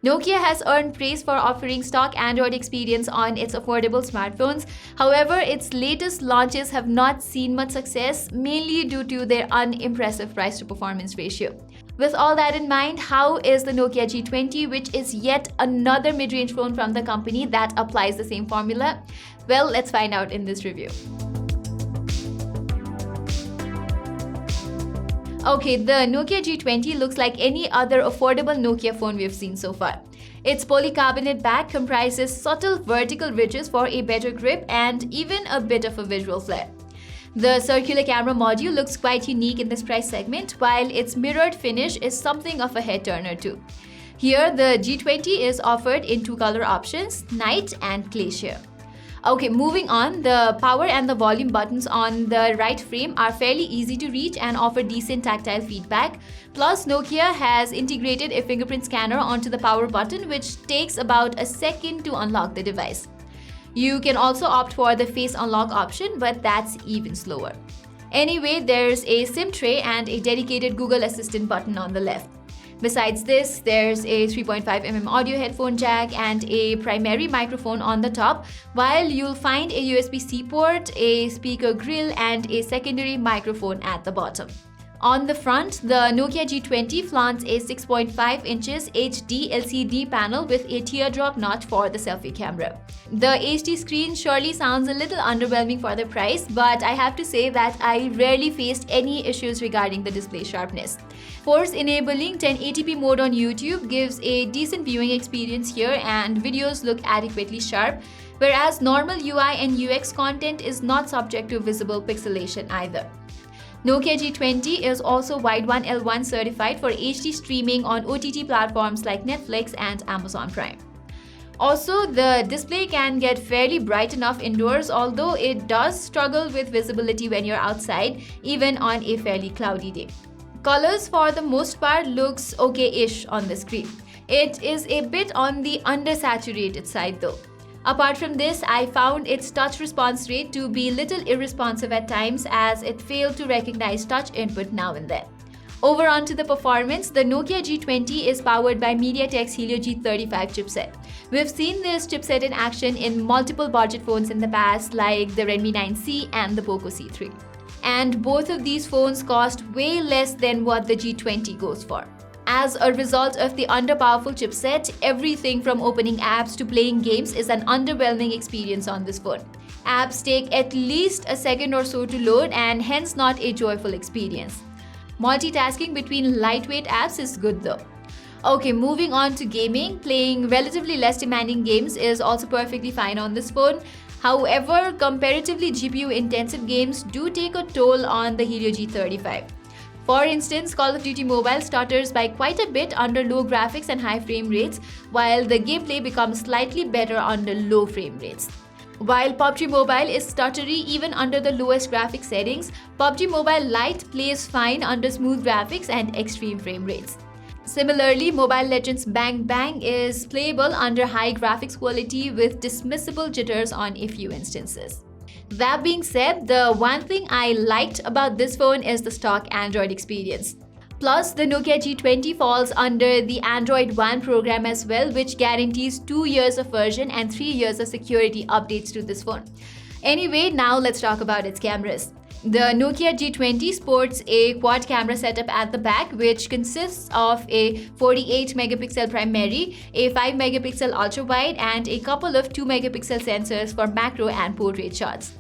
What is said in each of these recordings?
Nokia has earned praise for offering stock Android experience on its affordable smartphones. However, its latest launches have not seen much success, mainly due to their unimpressive price to performance ratio. With all that in mind, how is the Nokia G20, which is yet another mid-range phone from the company that applies the same formula? Well, let's find out in this review. Okay, the Nokia G20 looks like any other affordable Nokia phone we've seen so far. Its polycarbonate back comprises subtle vertical ridges for a better grip and even a bit of a visual flair. The circular camera module looks quite unique in this price segment, while its mirrored finish is something of a head-turner too. Here, the G20 is offered in two color options, Night and Glacier. Okay, moving on, the power and the volume buttons on the right frame are fairly easy to reach and offer decent tactile feedback. Plus, Nokia has integrated a fingerprint scanner onto the power button, which takes about a second to unlock the device. You can also opt for the face unlock option, but that's even slower. Anyway, there's a SIM tray and a dedicated Google Assistant button on the left. Besides this, there's a 3.5mm audio headphone jack and a primary microphone on the top, while you'll find a USB-C port, a speaker grill, and a secondary microphone at the bottom. On the front, the Nokia G20 flaunts a 6.5 inches HD LCD panel with a teardrop notch for the selfie camera. The HD screen surely sounds a little underwhelming for the price, but I have to say that I rarely faced any issues regarding the display sharpness. Force-enabling 1080p mode on YouTube gives a decent viewing experience here and videos look adequately sharp, whereas normal UI and UX content is not subject to visible pixelation either. Nokia G20 is also Wide 1L1 certified for HD streaming on OTT platforms like Netflix and Amazon Prime. Also, the display can get fairly bright enough indoors, although it does struggle with visibility when you're outside, even on a fairly cloudy day. Colors for the most part looks okay-ish on the screen. It is a bit on the undersaturated side though. Apart from this, I found its touch response rate to be little irresponsive at times as it failed to recognize touch input now and then. Over onto the performance, the Nokia G20 is powered by MediaTek's Helio G35 chipset. We've seen this chipset in action in multiple budget phones in the past like the Redmi 9C and the Poco C3. And both of these phones cost way less than what the G20 goes for. As a result of the underpowerful chipset, everything from opening apps to playing games is an underwhelming experience on this phone. Apps take at least a second or so to load and hence not a joyful experience. Multitasking between lightweight apps is good though. Okay, moving on to gaming, playing relatively less demanding games is also perfectly fine on this phone. However, comparatively GPU-intensive games do take a toll on the Helio G35. For instance, Call of Duty Mobile stutters by quite a bit under low graphics and high frame rates, while the gameplay becomes slightly better under low frame rates. While PUBG Mobile is stuttery even under the lowest graphics settings, PUBG Mobile Lite plays fine under smooth graphics and extreme frame rates. Similarly, Mobile Legends Bang Bang is playable under high graphics quality with dismissible jitters on a few instances. That being said, the one thing I liked about this phone is the stock Android experience. Plus, the Nokia G20 falls under the Android One program as well, which guarantees 2 years of version and 3 years of security updates to this phone. Anyway, now let's talk about its cameras. The Nokia G20 sports a quad camera setup at the back, which consists of a 48 megapixel primary, a 5 megapixel ultra wide, and a couple of 2 megapixel sensors for macro and portrait shots.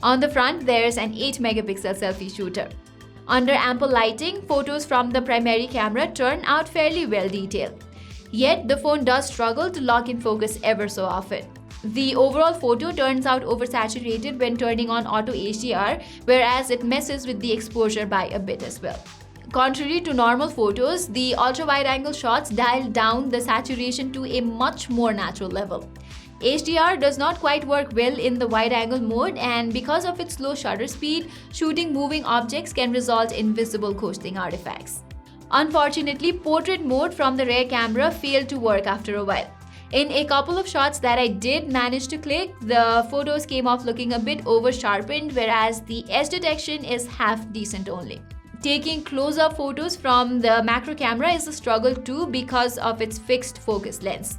On the front, there's an 8 megapixel selfie shooter. Under ample lighting, photos from the primary camera turn out fairly well detailed. Yet, the phone does struggle to lock in focus ever so often. The overall photo turns out oversaturated when turning on auto HDR, whereas it messes with the exposure by a bit as well. Contrary to normal photos, the ultra-wide-angle shots dial down the saturation to a much more natural level. HDR does not quite work well in the wide-angle mode, and because of its low shutter speed, shooting moving objects can result in visible coasting artifacts. Unfortunately, portrait mode from the rear camera failed to work after a while. In a couple of shots that I did manage to click, the photos came off looking a bit over-sharpened, whereas the edge detection is half decent only. Taking close-up photos from the macro camera is a struggle too because of its fixed focus lens.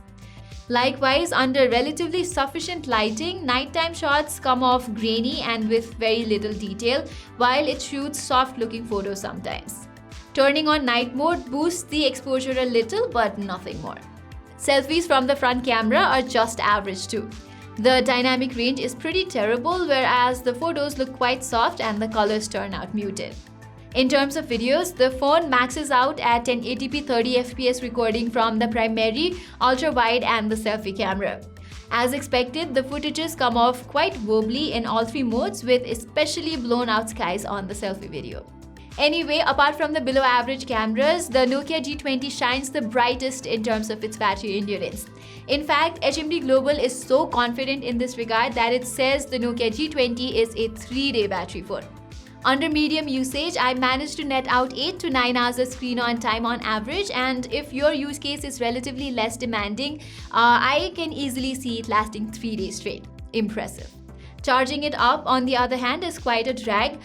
Likewise, under relatively sufficient lighting, nighttime shots come off grainy and with very little detail, while it shoots soft-looking photos sometimes. Turning on night mode boosts the exposure a little, but nothing more. Selfies from the front camera are just average too. The dynamic range is pretty terrible, whereas the photos look quite soft and the colors turn out muted. In terms of videos, the phone maxes out at 1080p 30fps recording from the primary, ultra-wide and the selfie camera. As expected, the footages come off quite wobbly in all three modes, with especially blown out skies on the selfie video. Anyway, apart from the below average cameras, the Nokia G20 shines the brightest in terms of its battery endurance. In fact, HMD Global is so confident in this regard that it says the Nokia G20 is a 3-day battery phone. Under medium usage, I managed to net out 8 to 9 hours of screen on time on average, and if your use case is relatively less demanding, I can easily see it lasting 3 days straight. Impressive. Charging it up, on the other hand, is quite a drag.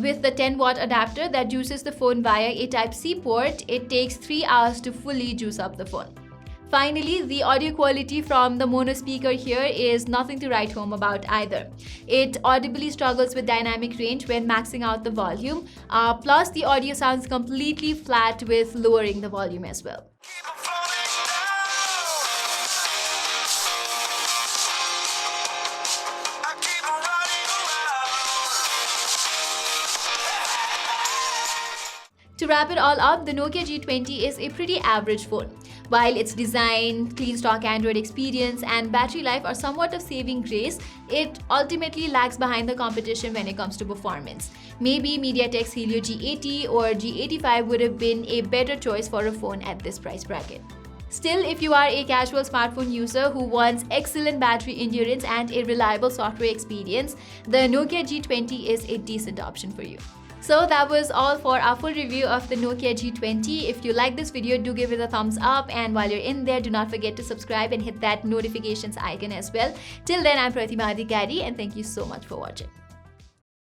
With the 10-watt adapter that juices the phone via a Type-C port, it takes 3 hours to fully juice up the phone. Finally, the audio quality from the mono speaker here is nothing to write home about either. It audibly struggles with dynamic range when maxing out the volume, plus the audio sounds completely flat with lowering the volume as well. To wrap it all up, the Nokia G20 is a pretty average phone. While its design, clean stock Android experience, and battery life are somewhat of saving grace, it ultimately lags behind the competition when it comes to performance. Maybe MediaTek's Helio G80 or G85 would have been a better choice for a phone at this price bracket. Still, if you are a casual smartphone user who wants excellent battery endurance and a reliable software experience, the Nokia G20 is a decent option for you. So that was all for our full review of the Nokia G20. If you like this video, do give it a thumbs up, and while you're in there, do not forget to subscribe and hit that notifications icon as well. Till then, I'm Pratima and thank you so much for watching.